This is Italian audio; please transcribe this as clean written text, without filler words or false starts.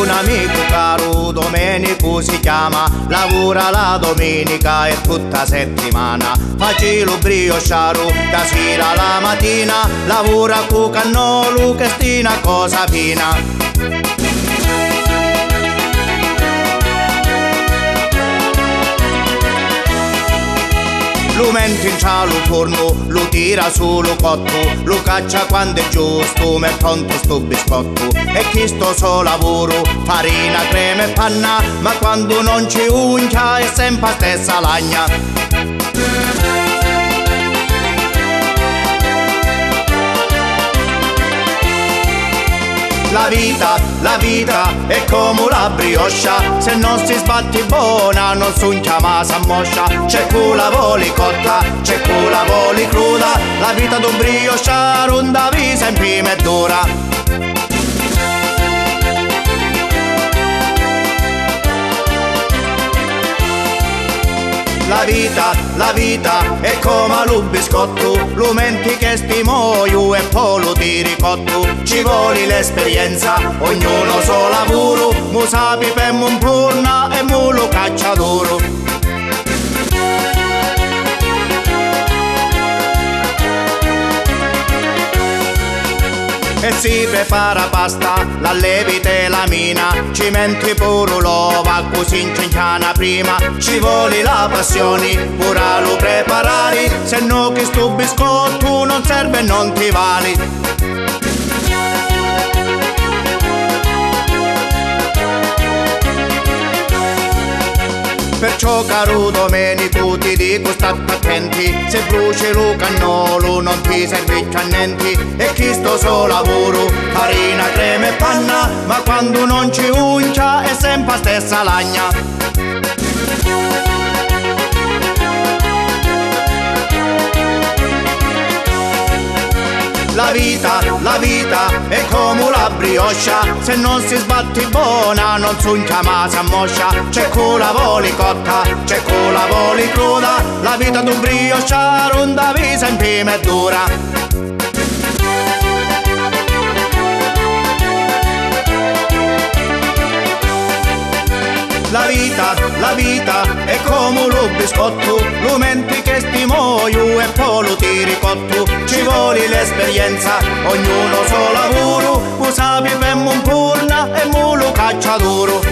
un amico caro, Domenico si chiama, lavora la domenica e tutta settimana. Facci lo briosciaro da sera alla mattina, lavora con cannolo che sti una cosa fina. Lo mette in cielo forno, lo tira sullo cotto, lo caccia quando è giusto, ma è pronto sto biscotto. E chi sto so lavoro, farina, crema e panna, ma quando non ci uncia è sempre stessa lagna. La vita è come la brioscia, se non si sbatti buona non suncia ma s'ammoscia. C'è cu la voli cotta, c'è cu la voli cruda, la vita d'un brioscia non devi sempre mezz'ora. La vita è come lo biscotto, lo menti che stimoio e poi lo tiri cotto. Ci vuole l'esperienza, ognuno so lavoro, mu sapi per un purna e mu lo cacciatoro. E si prepara pasta, la levite e la mina, ci metti pure l'ova, così inciana prima. Ci vuole la passione, pure lo preparare, se no che sto biscotto non serve e non ti vale. Perciò caro Domenico ti dico state attenti, se bruci lo cannolo non ti serve a niente. E chi sto so lavoro, farina, crema e panna, ma quando non ci uncia è sempre la stessa lagna. La vita è come la brioscia, se non si sbatti buona non suncia ma s'ammoscia. C'è cu la voli cotta, c'è cu la voli cruda, la vita d'un brioscia non devi sempre mezz'ora. La vita è come lo biscotto, lo menti che stimoio e poi lo tiri cotto. Ci vuole l'esperienza, ognuno so lavoro, lo sapi per un purna e mu lo cacciatoro.